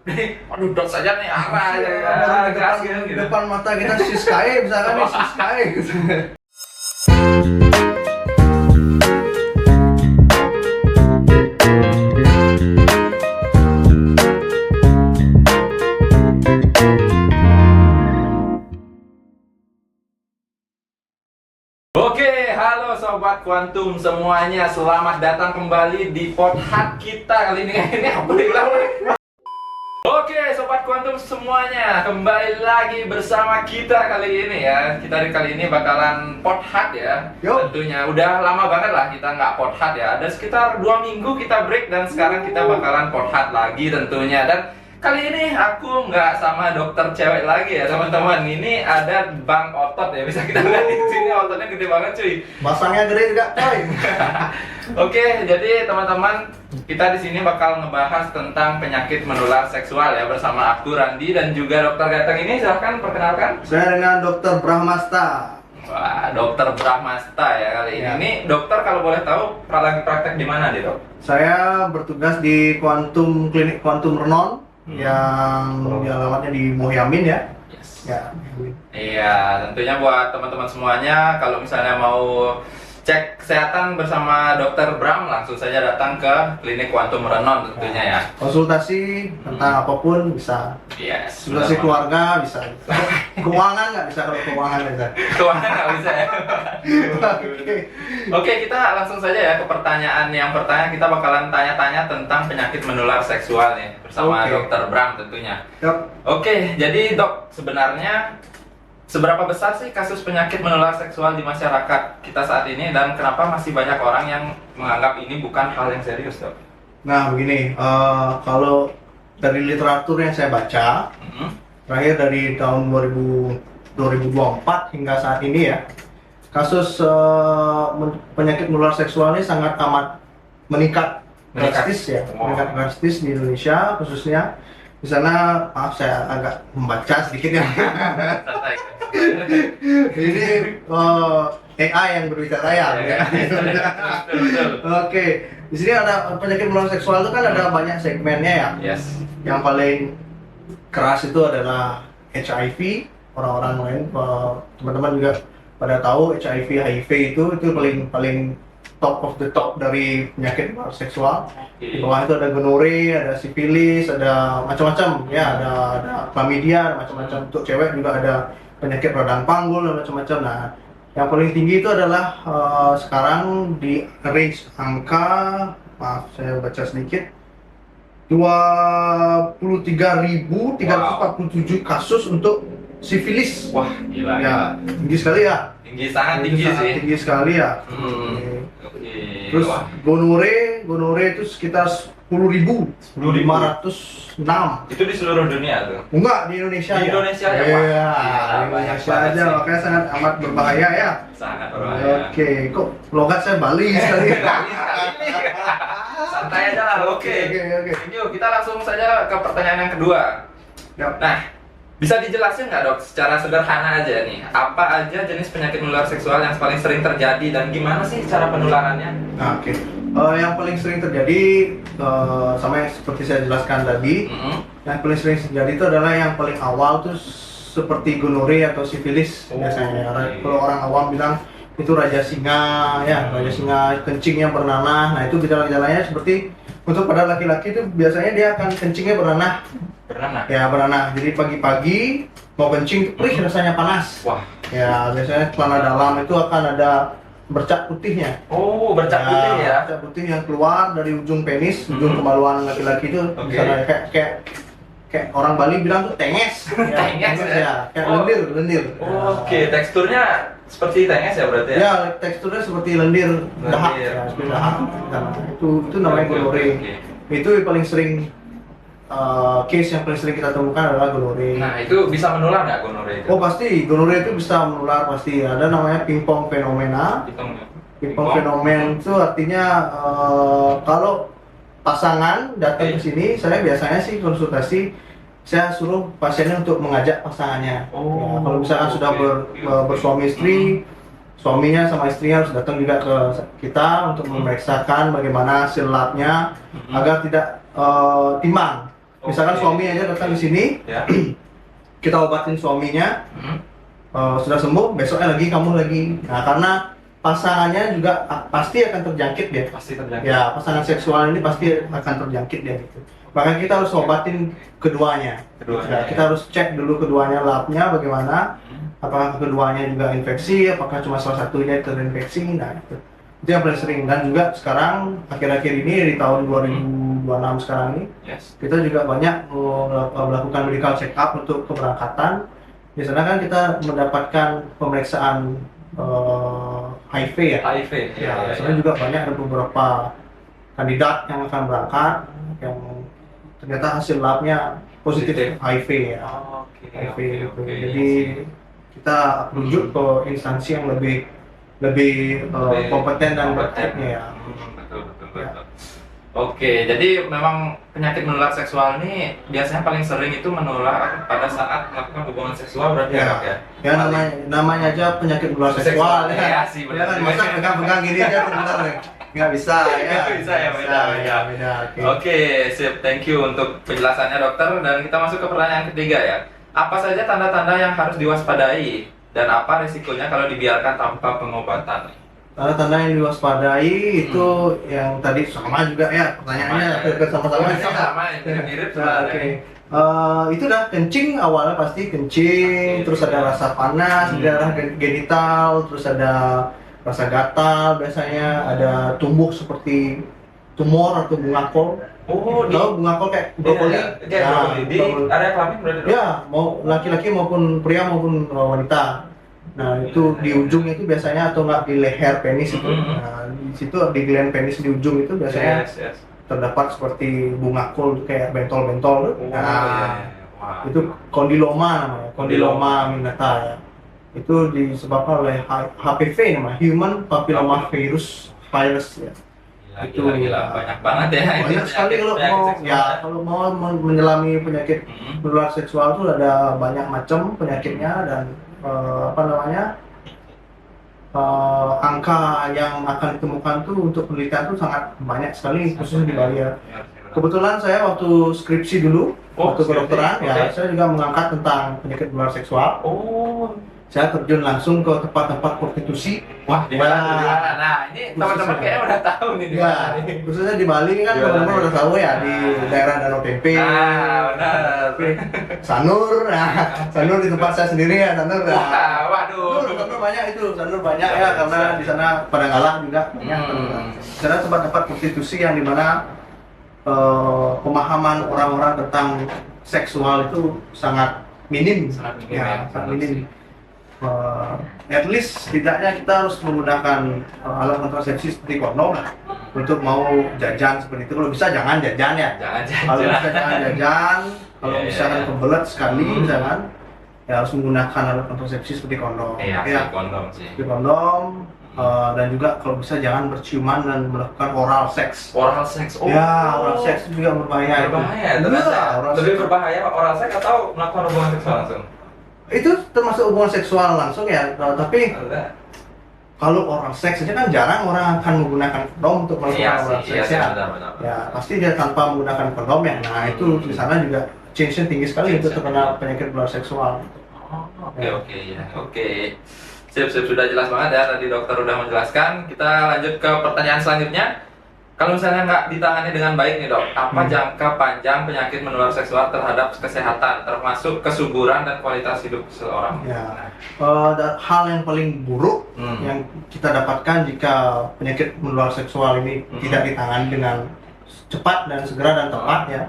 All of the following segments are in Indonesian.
Aduh, dot saja nih arah aja gas gitu. Depan mata kita Siskae misalkan nih Siskae gitu. Oke, halo Sobat Kuantum semuanya, selamat datang kembali di podcast kita kali ini. Ini apa diulang? Oke, Sobat Kuantum semuanya, kembali lagi bersama kita kali ini ya. Kita kali ini bakalan podcast ya. Yuk. Tentunya udah lama banget lah kita nggak podcast ya. Ada sekitar 2 minggu kita break dan sekarang kita bakalan podcast lagi tentunya. Dan kali ini aku nggak sama dokter cewek lagi ya teman-teman. Ini ada Bang Otot ya, bisa kita lihat di sini ototnya gede banget cuy. Masangnya gede juga, coy. Oke, jadi teman-teman, kita di sini bakal ngebahas tentang penyakit menular seksual ya bersama aku Randi dan juga Dokter Gateng ini. Silahkan perkenalkan. Saya dengan Dokter Brahmasta. Wah, Dokter Brahmasta ya kali ini. Ya. Ini dokter kalau boleh tahu lagi praktek di mana nih dok? Saya bertugas di Klinik Kuantum Renon yang alamatnya di Mohyamin ya. Yes. Ya. Iya, tentunya buat teman-teman semuanya kalau misalnya mau cek kesehatan bersama Dokter Bram, langsung saja datang ke Klinik Kuantum Renon tentunya ya. Konsultasi tentang apapun bisa. Yes. Konsultasi keluarga bisa. Keuangan nggak bisa, kalau keuangan bisa. Keuangan nggak bisa ya. Oke. Oke, kita langsung saja ya ke pertanyaan yang pertama. Kita bakalan tanya-tanya tentang penyakit menular seksual nih bersama Oke. Dokter Bram tentunya. Yuk. Oke, jadi dok, sebenarnya seberapa besar sih kasus penyakit menular seksual di masyarakat kita saat ini dan kenapa masih banyak orang yang menganggap ini bukan hal yang serius dok? Nah begini, kalau dari literatur yang saya baca, Mhm. terakhir dari tahun 2024 hingga saat ini ya, kasus penyakit menular seksual ini sangat amat meningkat drastis ya, Wow. meningkat drastis di Indonesia khususnya. Di sana, maaf saya agak membaca sedikit ya. Santai. Ini AI yang berbicara ya. Betul. Oke, di sini ada penyakit menular seksual itu kan ada banyak segmennya ya. Yes. Yang paling keras itu adalah HIV. Orang-orang lain, teman-teman juga pada tahu HIV itu paling top of the top dari penyakit menular seksual. Di bawah itu ada gonore, ada sifilis, ada macam-macam ya, ada chlamydia, ada macam-macam. Untuk cewek juga ada penyakit radang panggul dan macam-macam. Nah, yang paling tinggi itu adalah sekarang di range angka, maaf saya baca sedikit, 23.347 kasus untuk sifilis. Wah, gila Ya, tinggi sekali ya. Tinggi, sangat tinggi sih. Tinggi sekali ya. Oke. Terus Wah. gonore itu sekitar 10.506. Itu di seluruh dunia tuh. Enggak, di Indonesia Di aja. Indonesia aja, Pak. Iya, Gila, di banyak Indonesia banget aja, sih. makanya sangat amat berbahaya ya. Sangat berbahaya. Oke, kok logat saya Bali sekali. Santai aja lah. Oke. Oke. Yuk, kita langsung saja ke pertanyaan yang kedua. Yap. Nah, bisa dijelasin nggak dok secara sederhana aja nih, apa aja jenis penyakit menular seksual yang paling sering terjadi dan gimana sih cara penularannya? Nah, oke. Yang paling sering terjadi sama yang seperti saya jelaskan tadi, yang paling sering terjadi itu adalah yang paling awal tuh seperti gonore atau sifilis biasanya. Kalau orang awam bilang itu raja singa ya, raja singa kencing yang bernanah. Nah, itu gejala-gejalanya seperti untuk pada laki-laki itu biasanya dia akan kencingnya bernanah. Bernanah? Ya, bernanah. Jadi pagi-pagi mau kencing, rasanya panas. Wah. Ya, biasanya celana dalam itu akan ada bercak putihnya. Oh, bercak putih ya? Bercak putih yang keluar dari ujung penis, ujung kemaluan laki-laki itu. Oke. Misalnya kayak orang Bali bilang tuh tenges. Tenges ya? Kayak Oh. lendir. Oke, teksturnya seperti tenges ya berarti ya? Ya, teksturnya seperti lendir dahak. Ya, seperti dahak. Nah, itu namanya gonore. Oke. Itu yang paling sering case yang paling sering kita temukan adalah gonore. Nah, itu bisa menular nggak gonore itu? Oh pasti, gonore itu bisa menular pasti. Ada namanya pingpong fenomena. Pingpong fenomen itu artinya kalau pasangan datang ke sini, saya biasanya sih konsultasi, saya suruh pasiennya untuk mengajak pasangannya. Oh, Ya, kalau misalkan sudah oke. bersuami istri, suaminya sama istrinya harus datang juga ke kita untuk memeriksakan bagaimana hasil labnya agar tidak timbang. Misalkan Oke. suami aja datang di sini, Ya. kita obatin suaminya, Hmm. sudah sembuh, besoknya lagi kamu lagi. Nah, karena pasangannya juga pasti akan terjangkit dia. Pasti terjangkit. Ya, pasangan seksual ini pasti akan terjangkit dia gitu. Bahkan kita harus obatin keduanya. Keduanya, Ya, kita harus cek dulu keduanya labnya bagaimana. Apakah keduanya juga infeksi, apakah cuma salah satunya terinfeksi. Nah, itu yang paling sering. Dan juga sekarang akhir-akhir ini di tahun 2026 sekarang ini, Yes. kita juga banyak melakukan medical check up untuk keberangkatan. Di sana kan kita mendapatkan pemeriksaan HIV ya. HIV. Ya, sebenarnya juga banyak ada beberapa kandidat yang akan berangkat yang ternyata hasil labnya positif Positif. HIV ya. Oke. HIV Oke. gitu. Oke. Jadi kita rujuk ke instansi yang lebih kompeten dan berteknya ya. Betul, betul, Ya. betul. Oke, jadi memang penyakit menular seksual ini biasanya paling sering itu menular pada saat melakukan hubungan seksual berarti Ya. ya, Dok, ya? Ya namanya aja penyakit menular seksual ya. Iya sih, Ya kan benar. masa pegang-pegang gini aja benar ya. Nggak bisa ya. Nggak bisa ya, beda. Beda. Oke. Oke, sip. Thank you untuk penjelasannya, dokter. Dan kita masuk ke pertanyaan ketiga ya. Apa saja tanda-tanda yang harus diwaspadai dan apa risikonya kalau dibiarkan tanpa pengobatan? Tanda-tanda yang diwaspadai itu yang tadi sama juga ya pertanyaannya hampir sama-sama. Sama, mirip Nah, oke. Itu dah kencing awalnya pasti kencing, terus ada rasa panas di daerah genital, terus ada rasa gatal, biasanya ada tumbuh seperti tumor atau bunga kol. Oh, Tahu bunga kol kayak brokoli? Kayak brokoli. Di area kelamin berarti, Dok? Ya, mau laki-laki maupun pria maupun wanita. Nah, itu di ujung itu biasanya atau nggak di leher penis itu. Nah, di situ di gland penis di ujung itu biasanya Yes. terdapat seperti bunga kol kayak bentol-bentol. Oh, Nah, iya. Wah. itu kondiloma namanya, kondiloma Kondiloma. minata ya. Itu disebabkan oleh HPV namanya, Human Papilloma Virus ya. Itu Gila. Banyak banget ya. ini banyak sekali kalau penyakit mau seksual. ya kalau mau menyelami penyakit Hmm. menular seksual itu ada banyak macam penyakitnya dan angka yang akan ditemukan tuh untuk penelitian tuh sangat banyak sekali khususnya di Bali ya. Kebetulan saya waktu skripsi dulu, waktu skripsi, kedokteran ya, oke. saya juga mengangkat tentang penyakit menular seksual. Oh, Saya terjun langsung ke tempat-tempat prostitusi. wah, di mana? Ya. Di mana? Nah, ini teman-teman Khususnya. kayaknya udah tahu nih di Ya, mana nih. khususnya di Bali kan Di teman-teman mana? udah tahu ya di Ah. daerah Danau Tempe, Nah, benar. Sanur, nah, Sanur di tempat saya sendiri ya, Sanur. Wah, Nah, waduh. Sanur banyak itu, Sanur banyak ya karena di sana Padanggalah juga banyak. Di sana tempat-tempat prostitusi yang dimana pemahaman orang-orang tentang seksual itu sangat minim, Sangat minim ya, sangat minim. At least setidaknya kita harus menggunakan alat kontrasepsi seperti kondom lah untuk mau jajan seperti itu. Kalau bisa jangan jajan ya. Jangan Kalau bisa jangan. jangan jajan. Kalau Iya, misalkan iya. kebelet sekali misalkan ya harus menggunakan alat kontrasepsi seperti kondom. Iya, Ya, sih, kondom sih. seperti kondom. Dan juga kalau bisa jangan berciuman dan melakukan oral seks. Oral seks. Oh. Ya, oral seks itu juga berbahaya. Berbahaya Iya, ternyata. oral Lebih seks. berbahaya oral seks atau melakukan hubungan seksual langsung? Itu termasuk hubungan seksual langsung ya, tapi Ada. kalau oral seks aja kan jarang orang akan menggunakan kondom untuk melakukan Iya oral sih, iya seks sih, ya. benar. Ya, pasti dia tanpa menggunakan kondom ya. Nah, itu di sana juga chance-nya tinggi sekali untuk terkena penyakit menular seksual. Oh, oke ya. Oke. Sip, sudah jelas banget ya tadi dokter udah menjelaskan. Kita lanjut ke pertanyaan selanjutnya. Kalau misalnya nggak ditangani dengan baik nih dok, apa jangka panjang penyakit menular seksual terhadap kesehatan, termasuk kesuburan dan kualitas hidup seseorang? Ya. Hal yang paling buruk yang kita dapatkan jika penyakit menular seksual ini tidak ditangani dengan cepat dan segera dan tepat ya,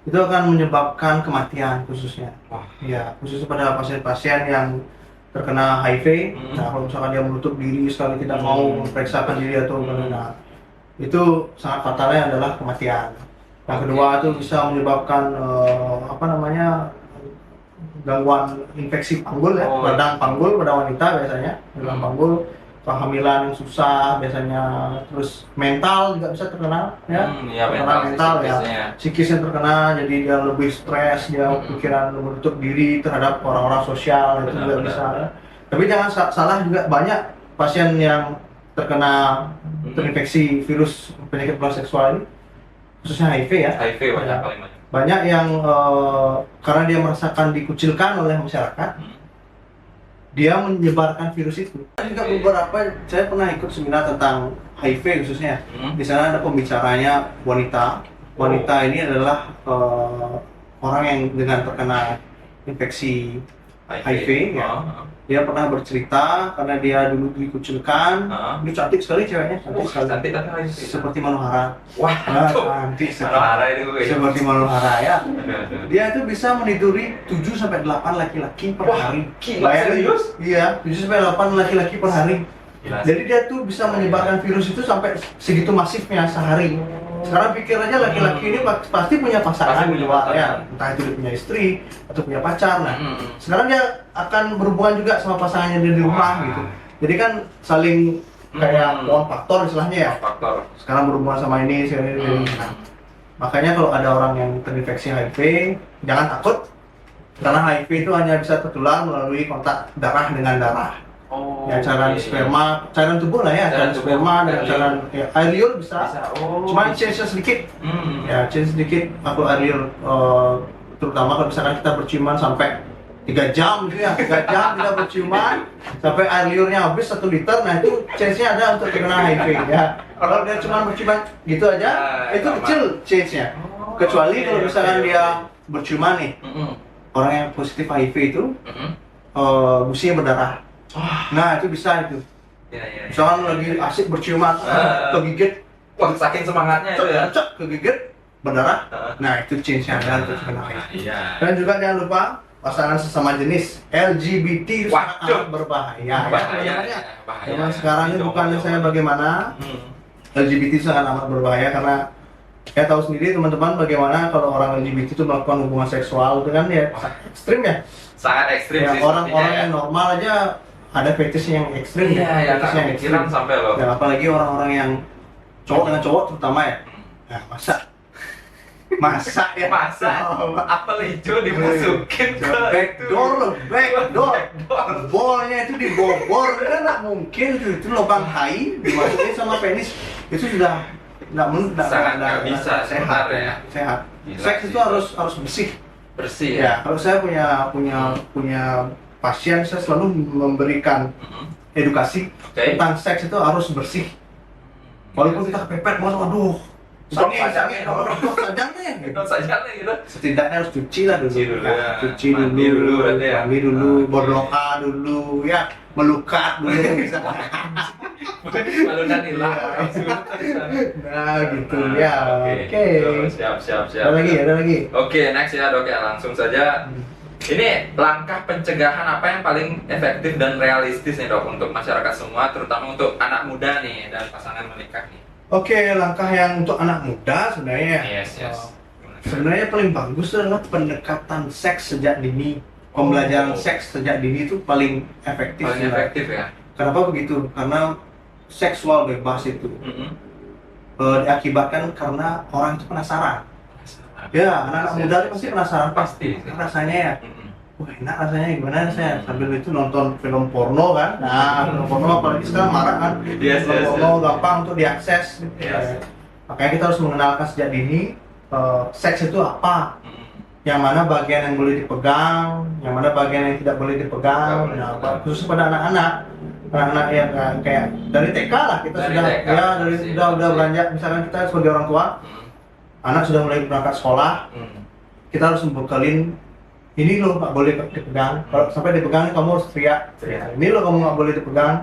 itu akan menyebabkan kematian khususnya. Wah. Ya, khususnya pada pasien-pasien yang terkena HIV. Nah, kalau misalkan dia menutup diri sekali tidak mau memeriksakan diri atau bagaimana, itu sangat fatalnya adalah kematian. Yang kedua itu bisa menyebabkan gangguan infeksi panggul ya, radang panggul pada wanita biasanya, radang panggul, kehamilan yang susah biasanya, terus mental juga bisa terkena ya, Ya, mental ya, psikisnya. psikisnya terkena, jadi dia lebih stres, dia pikiran menutup diri terhadap orang-orang sosial itu juga bisa. Ya. Tapi jangan salah juga banyak pasien yang terkena terinfeksi virus penyakit menular seksual ini, khususnya HIV ya. HIV banyak paling banyak. banyak yang karena dia merasakan dikucilkan oleh masyarakat, dia menyebarkan virus itu. Juga beberapa, saya pernah ikut seminar tentang HIV khususnya. Di sana ada pembicaranya wanita. Wanita ini adalah orang yang dengan terkena infeksi HIV ya. Dia pernah bercerita karena dia dulu dikucilkan. Dia cantik sekali ceweknya, cantik sekali. Cantik tapi HIV. Seperti Manohara. Wah, Cantik sekali. Manohara itu Seperti Manohara ya. Dia itu bisa meniduri 7 sampai 8 laki-laki per hari. Gila, Bayangin, serius? Iya, 7 sampai 8 laki-laki per hari. Gila. Jadi dia tuh bisa menyebarkan virus itu sampai segitu masifnya sehari. Sekarang pikir aja laki-laki ini pasti punya pasangan Pasti di punya luar pasangan. ya, entah itu dia punya istri atau punya pacar. Nah, sekarang dia akan berhubungan juga sama pasangannya di rumah gitu. Jadi kan saling kayak one faktor istilahnya ya. Faktor. Sekarang berhubungan sama ini, ini. Nah, makanya kalau ada orang yang terinfeksi HIV, jangan takut karena HIV itu hanya bisa tertular melalui kontak darah dengan darah. Oh, Ya cairan iya. sperma, cairan tubuh lah ya, Cairan cairan tubuh, sperma dan air cairan ya, air liur bisa. Oh, Cuman change sedikit. Ya, change sedikit aku air liur terutama kalau misalkan kita berciuman sampai 3 jam gitu ya, 3 jam kita berciuman sampai air liurnya habis 1 liter, nah itu chance-nya ada untuk terkena HIV ya. Kalau dia cuma berciuman gitu aja, itu kecil chance-nya. Kecuali kalau misalkan dia berciuman nih, orang yang positif HIV itu gusinya berdarah. Nah itu bisa itu. Iya. Misalkan lagi asik berciuman, kegigit, Wah, saking semangatnya itu ya. kegigit berdarah. Nah itu chance-nya ada untuk terkena HIV. Iya. Dan juga jangan lupa pasangan sesama jenis LGBT itu Waduh. sangat bahaya. Bahaya. Zaman sekarang ini bukannya saya bagaimana, LGBT itu sangat amat berbahaya karena saya tahu sendiri teman-teman bagaimana kalau orang LGBT itu melakukan hubungan seksual itu kan ya ekstrim ya. Sangat ekstrim Ya, sih. orang-orang sepertinya yang normal aja ada fetish yang ekstrim Iya, ya, fetish nggak kepikiran sampai loh. Ya, apalagi orang-orang yang cowok dengan cowok terutama ya. Nah, masa ya Masa apel hijau dimasukin ke backdoor loh, backdoor. Bolnya itu dibobor kan nggak mungkin itu lubang tai dimasukin sama penis itu sudah Sangat nggak bisa sehat sebenarnya. sehat. Gila Seks sih. itu harus bersih. bersih Ya, ya. kalau saya punya pasien, saya selalu memberikan edukasi Oke. tentang seks itu harus bersih. Walaupun kita kepepet mau aduh, sange, sajang deh. Itu saja lah gitu. Setidaknya harus cuci lah dulu. Cuci dulu Ya, ya. cuci Mandi dulu berarti ya. mandi dulu, Oke. berdoa dulu, ya, melukat dulu bisa. Balunan hilang. Nah, gitu ya. Oke. Siap. Ada lagi. Oke, next ya dok ya, langsung saja. Ini langkah pencegahan apa yang paling efektif dan realistis nih dok untuk masyarakat semua, terutama untuk anak muda nih dan pasangan menikah nih. Oke, langkah yang untuk anak muda sebenarnya. Yes. Sebenarnya paling bagus adalah pendekatan seks sejak dini. Pembelajaran seks sejak dini itu paling efektif. Paling sebenarnya. efektif ya. Kenapa begitu? Karena seksual bebas itu diakibatkan karena orang itu penasaran. Ya, anak-anak muda itu pasti penasaran. Pasti. Rasanya ya. Wah, enak rasanya gimana saya sambil itu nonton film porno kan. Nah, film porno apalagi sekarang marak kan. Yes. Film porno gampang untuk diakses. Yes. Makanya kita harus mengenalkan sejak dini seks itu apa. Yang mana bagian yang boleh dipegang, yang mana bagian yang tidak boleh dipegang. Nah, khusus pada anak-anak yang kayak dari TK lah kita Dari sudah TK, ya pasti. udah beranjak, misalkan kita sebagai orang tua, anak sudah mulai berangkat sekolah, kita harus membekalin ini loh nggak boleh dipegang. Kalau sampai dipegang kamu harus teriak. Ini loh kamu nggak boleh dipegang,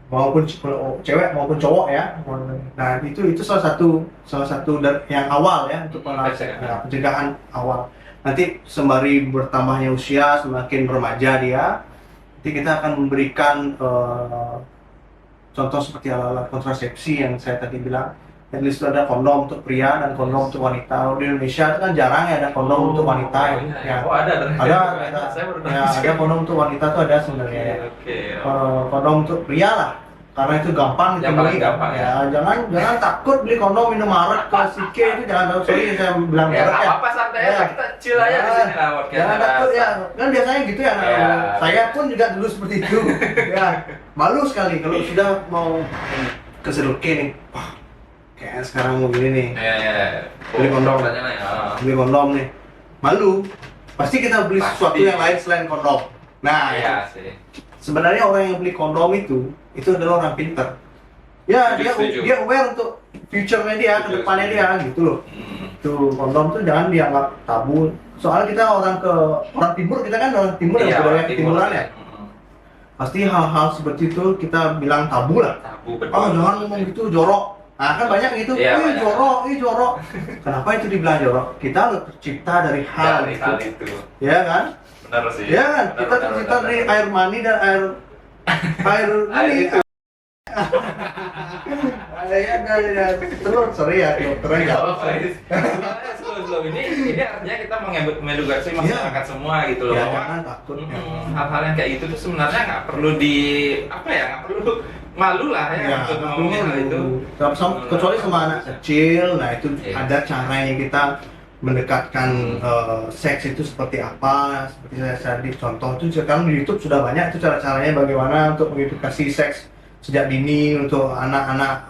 maupun cewek maupun cowok ya. Nah itu salah satu yang awal ya untuk pencegahan awal. Nanti sembari bertambahnya usia, semakin remaja dia, nanti kita akan memberikan contoh seperti alat-alat kontrasepsi yang saya tadi bilang. At least ada kondom untuk pria dan kondom untuk wanita. Di Indonesia itu kan jarang ya ada kondom untuk wanita. Ya. Oh ada Ada, Saya baru tahu. ya, ada kondom untuk wanita tuh ada sebenarnya. Ya. Oke. Kondom untuk pria lah, karena itu gampang Yang paling ditemui. gampang, Ya, jangan takut beli kondom Indomaret ke Sike itu jangan tahu. Sorry saya bilang Ya merek nggak ya. apa-apa, santai Ya. aja, kita chill aja di sini lah podcast. Jangan takut ya, kan biasanya gitu ya. Ya. Saya pun juga dulu seperti itu. Ya, malu sekali kalau sudah mau ke Seruke nih. Wah, kayak sekarang mau gini nih, Ya. Beli kondom. Pertanyaannya, ya. beli kondom nih, malu. Pasti kita beli Pasti. sesuatu yang lain selain kondom. Nah, Iya sih. sebenarnya orang yang beli kondom itu adalah orang pintar. Ya, Setuju. dia aware untuk future-nya dia, ke Setuju, depannya setuju. dia gitu loh. Tuh, kondom tuh jangan dianggap tabu. Soalnya kita orang timur, kita kan orang timur Iya, yang budaya orang timur. ketimuran ya. Pasti hal-hal seperti itu kita bilang tabu lah. Tabu betul. Oh, jangan ngomong gitu, jorok. Nah, kan banyak gitu. Iya, banyak. Jorok. Kenapa itu dibilang jorok? Kita tercipta dari hal Dari hal itu. Ya kan? Benar sih. Ya kan? Benar, Kita benar, tercipta benar, dari benar. air mani dan air Air ini. itu. Dari telur, sorry ya, dokternya Nggak jauh. apa-apa, ini. Slow. Ini artinya kita mengedukasi masyarakat semua gitu loh. Ya, bahwa, jangan takut. hal-hal yang kayak gitu tuh sebenarnya nggak perlu nggak perlu malu lah ya, Ya, untuk ngomongin hal itu. kecuali sama anak kecil, nah itu Iya. ada caranya kita mendekatkan seks itu seperti apa, seperti saya tadi contoh itu sekarang di YouTube sudah banyak itu cara-caranya bagaimana untuk mengedukasi seks sejak dini untuk anak-anak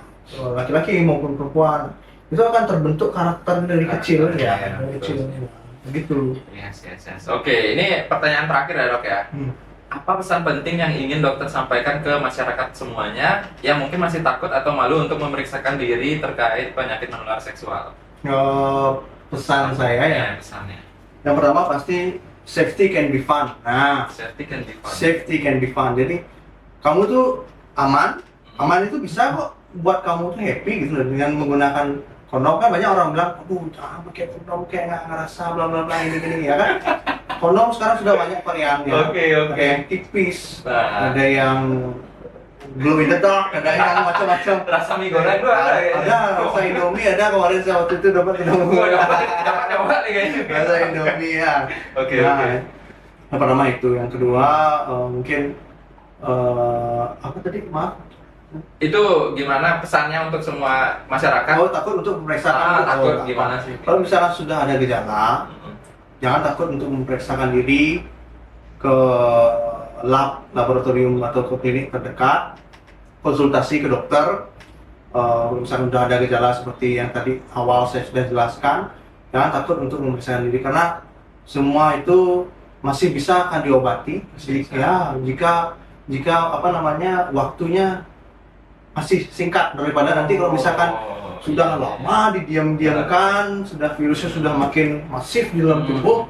laki-laki maupun perempuan, itu akan terbentuk karakter dari kecil Karakter, ya, ya, dari betul. kecil begitu. Yes. Oke, ini pertanyaan terakhir ya dok ya. Apa pesan penting yang ingin dokter sampaikan ke masyarakat semuanya yang mungkin masih takut atau malu untuk memeriksakan diri terkait penyakit menular seksual? Pesan saya ya, Pesannya. yang pertama pasti safety can be fun. Nah, Safety can be fun. safety can be fun. Jadi kamu tuh aman itu bisa kok buat kamu tuh happy gitu loh dengan menggunakan kondom. Kan banyak orang bilang, aduh jangan pakai kondom kayak nggak ngerasa bla bla bla ini ya kan. Kondom sekarang sudah banyak variannya. Oke. Ada yang tipis, Nah. ada yang glow in the dark, ada yang macam-macam. Rasa mie goreng tuh ada ya? Ada rasa Indomie, ada kemarin saya waktu itu dapat Indomie. Dapat coba nih kayaknya. Rasa Indomie ya. Oke. Yang pertama itu, yang kedua mungkin apa tadi, maaf. Itu gimana pesannya untuk semua masyarakat? Oh, takut untuk memeriksakan. Takut gimana sih? Kalau misalnya sudah ada gejala, jangan takut untuk memeriksakan diri ke laboratorium atau ke klinik terdekat, konsultasi ke dokter. Misalnya sudah ada gejala seperti yang tadi awal saya sudah jelaskan, jangan takut untuk memeriksakan diri karena semua itu masih bisa akan diobati jika apa namanya waktunya masih singkat daripada nanti kalau misalkan sudah lama didiam-diamkan, sudah virusnya sudah makin masif di dalam tubuh,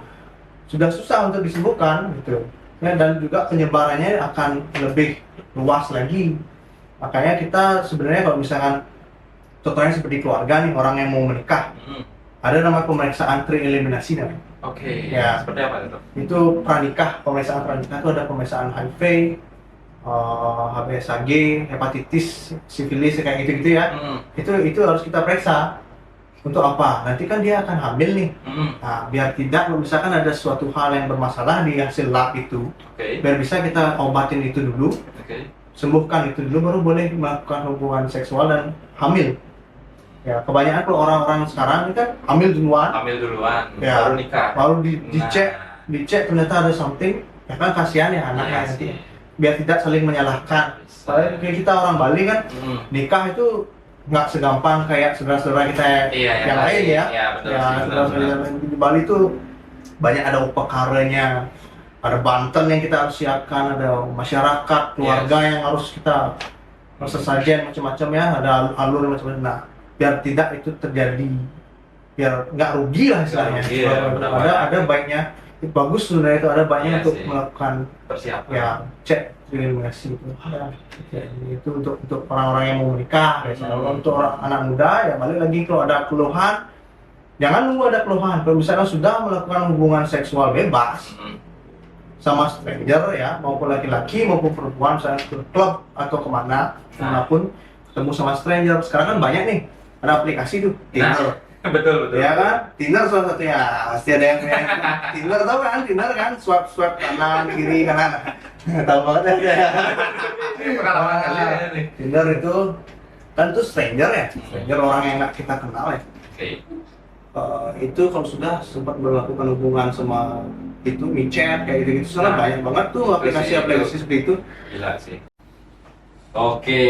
sudah susah untuk disembuhkan gitu. Ya, dan juga penyebarannya akan lebih luas lagi. Makanya kita sebenarnya kalau misalkan contohnya seperti keluarga nih, orang yang mau menikah, ada nama pemeriksaan pre-eliminasi namanya. Oke. Ya. Seperti apa itu? Itu pemeriksaan pranikah itu ada pemeriksaan HIV, HBsAg, hepatitis, sifilis kayak gitu-gitu ya. Itu harus kita periksa. Untuk apa? Nanti kan dia akan hamil nih. Nah, biar tidak misalkan ada suatu hal yang bermasalah di hasil lab itu, biar bisa kita obatin itu dulu, sembuhkan itu dulu, baru boleh melakukan hubungan seksual dan hamil. Ya, kebanyakan kalau orang-orang sekarang ini kan hamil duluan, baru nikah. baru dicek ternyata ada something, ya kan kasihan ya anaknya nanti. Biar tidak saling menyalahkan. Soalnya kayak kita orang Bali kan, nikah itu nggak segampang kayak saudara-saudara kita yang lain ya. Saudara-saudara yang lain di Bali itu banyak ada upakaranya, ada banten yang kita harus siapkan, ada masyarakat, keluarga yang harus kita sesajen macam-macam ya, ada alur macam-macam. Nah, biar tidak itu terjadi, biar nggak rugi lah istilahnya. Ada baiknya, bagus sebenarnya itu ada baiknya untuk melakukan persiapan. Ya, cek eliminasi itu. Itu untuk orang-orang yang mau menikah. Kalau untuk orang anak muda ya balik lagi, kalau ada keluhan jangan nunggu ada keluhan. Kalau misalnya sudah melakukan hubungan seksual bebas sama stranger ya, maupun laki-laki maupun perempuan, misalnya ke klub atau kemanapun ketemu sama stranger. Sekarang kan banyak nih, ada aplikasi tuh Tinder. Betul. Ya kan, Tinder salah satunya. Pasti ada yang punya Tinder, tau kan? Tinder kan swipe kanan kiri kanan. Tahu banget ya. Pengalaman kalian nih. Tinder itu kan tuh stranger ya, stranger orang yang nggak kita kenal ya. Itu kalau sudah sempat melakukan hubungan sama itu micet kayak gitu, soalnya banyak banget tuh aplikasi seperti itu. Gila sih. Oke,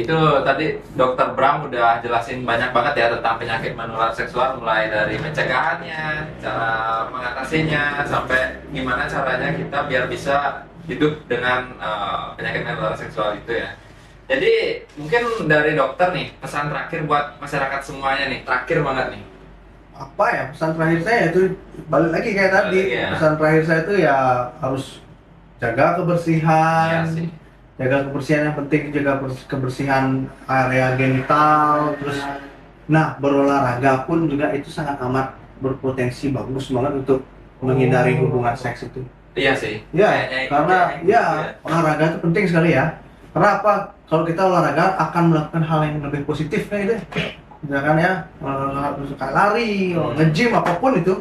itu tadi Dokter Bram udah jelasin banyak banget ya tentang penyakit menular seksual, mulai dari pencegahannya, cara mengatasinya, sampai gimana caranya kita biar bisa hidup dengan penyakit menular seksual itu ya. Jadi mungkin dari dokter nih, pesan terakhir buat masyarakat semuanya nih, terakhir banget nih. Apa ya, pesan terakhir saya itu balik lagi kayak tadi. Balik ya. Pesan terakhir saya itu ya harus jaga kebersihan. Iya sih. Jaga kebersihan yang penting, jaga kebersihan area genital, terus berolahraga pun juga itu sangat amat berpotensi bagus banget untuk menghindari hubungan seks itu. Iya sih. Ya, Kayaknya karena kayak gitu olahraga itu penting sekali ya. Karena apa? Kalau kita olahraga akan melakukan hal yang lebih positif kayak itu. Misalkan ya, suka lari, nge-gym apapun itu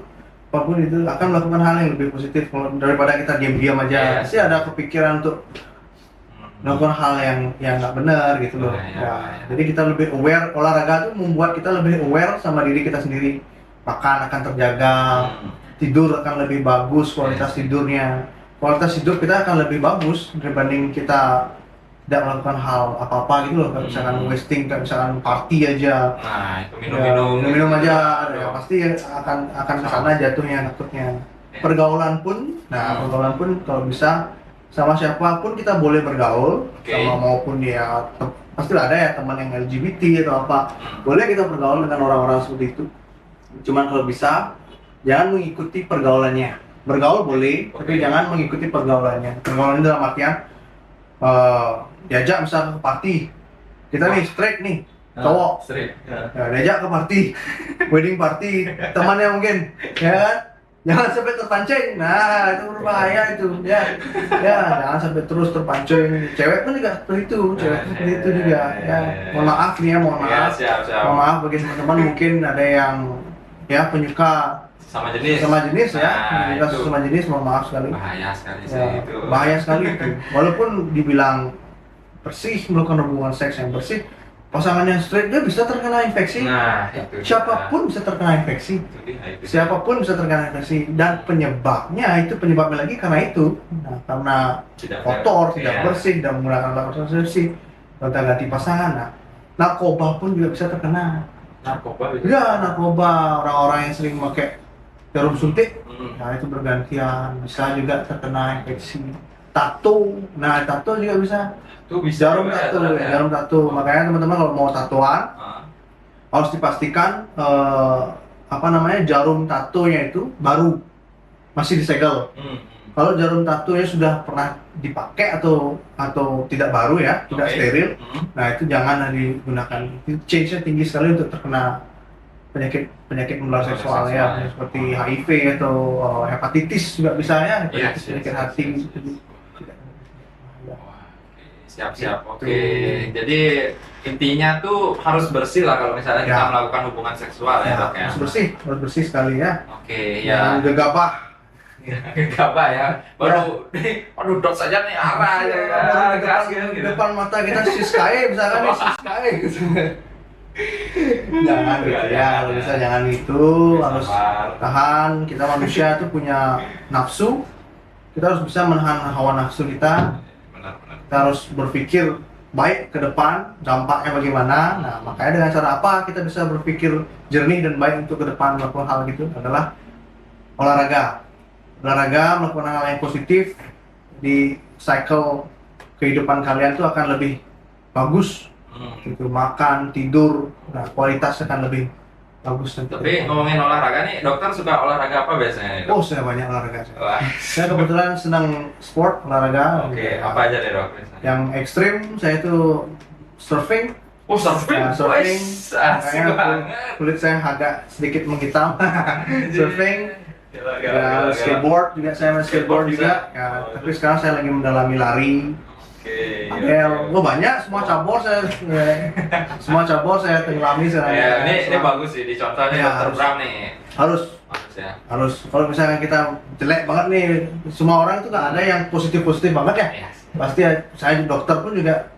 akan melakukan hal yang lebih positif daripada kita diam-diam aja. Pasti ada kepikiran untuk melakukan hal yang nggak benar gitu loh. Jadi kita lebih aware, olahraga itu membuat kita lebih aware sama diri kita sendiri. Makan akan terjaga, tidur akan lebih bagus kualitas tidurnya. Kualitas tidur kita akan lebih bagus dibanding kita tidak melakukan hal apa-apa gitu loh. Kayak misalkan wasting, kayak misalkan party aja. Nah, itu minum-minum aja, ya, pasti akan kesana jatuhnya takutnya. Pergaulan pun kalau bisa sama siapapun kita boleh bergaul, sama maupun dia pasti ada ya teman yang LGBT atau apa, boleh kita bergaul dengan orang-orang seperti itu. Cuman kalau bisa jangan mengikuti pergaulannya. Bergaul boleh, tapi jangan mengikuti pergaulannya. Pergaulan dalam artian diajak misalnya ke party, kita nih straight nih cowok, diajak ke party, wedding party, temannya mungkin, ya kan? Jangan sampai terpancing, itu berbahaya itu, ya, jangan sampai terus terpancing. Cewek pun juga seperti itu, juga, ya. Mohon maaf nih ya, mohon maaf bagi teman-teman mungkin ada yang ya penyuka sama jenis ya, sama jenis, mohon maaf sekali. Bahaya sekali sih itu. Bahaya sekali itu, walaupun dibilang bersih, melakukan hubungan seks yang bersih. Pasangan yang straight dia bisa terkena infeksi. Siapapun bisa terkena infeksi. Siapapun bisa terkena infeksi, dan penyebabnya lagi karena itu. Karena kotor, tidak bersih, dan menggunakan alat kontrasepsi, gonta-ganti pasangan. Narkoba pun juga bisa terkena. Narkoba, orang-orang yang sering pakai jarum suntik, itu bergantian bisa juga terkena infeksi. Tato juga bisa. Jarum tato. Makanya teman-teman kalau mau tatoan harus dipastikan jarum tatonya itu baru, masih disegel. Kalau jarum tatonya sudah pernah dipakai atau tidak baru ya, tidak steril, itu jangan digunakan. Chance-nya tinggi sekali untuk terkena penyakit menular seksual ya, seperti HIV atau hepatitis juga bisa ya, penyakit hati. Siap. Oke. Jadi intinya tuh harus bersih lah kalau misalnya kita melakukan hubungan seksual ya, Dok ya. Harus bersih sekali ya. Oke, ya. Gegabah. Gegabah ya. Aduh, dot saja nih arah ya. Gas gitu. Depan mata kita siskae misalkan siskae gitu. Jangan gitu ya, kalau bisa jangan gitu, harus tahan. Kita manusia tuh punya nafsu. Kita harus bisa menahan hawa nafsu kita. Kita harus berpikir baik ke depan, dampaknya bagaimana. Makanya dengan cara apa kita bisa berpikir jernih dan baik untuk ke depan melakukan hal gitu adalah olahraga, melakukan hal yang positif di cycle kehidupan kalian tuh akan lebih bagus. Gitu, makan, tidur, kualitas akan lebih bagus. Tapi ngomongin olahraga nih, dokter suka olahraga apa biasanya? Oh, saya banyak olahraga. Saya kebetulan senang sport, olahraga. Oke, apa aja deh dok? Yang ekstrim saya tuh surfing. Oh, surfing? Surfing. Asik banget. Kulit saya agak sedikit menghitam. Surfing. Skateboard juga, saya main skateboard juga. Ya, tapi sekarang saya lagi mendalami lari. Banyak semua cabur saya tenggelami sekarang. Ini bagus sih, dicontoh nih Dokter Bram nih. Harus. Kalau misalnya kita jelek banget nih, semua orang itu nggak ada yang positif banget ya. Pasti saya dokter pun juga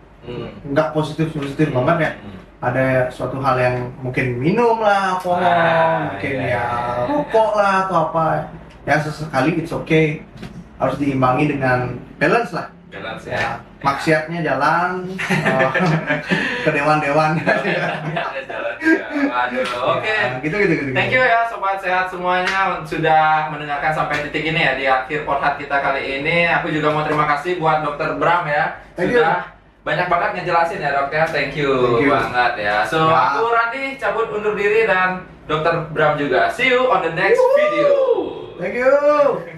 nggak positif banget ya. Ada suatu hal yang mungkin minum lah, mungkin rokok lah atau apa. Ya sesekali it's okay. Harus diimbangi dengan balance lah. Balance ya. maksiatnya jalan ke dewan-dewan. Ada jalan juga. Waduh, oke. Nah, gitu. Thank you ya sobat sehat semuanya sudah mendengarkan sampai titik ini ya di akhir podcast kita kali ini. Aku juga mau terima kasih buat Dokter Bram ya. Thank you. Sudah banyak banget ngejelasin ya dok ya. Thank you banget ya. So Ya. aku Randi cabut undur diri dan Dokter Bram juga. See you on the next video. Thank you.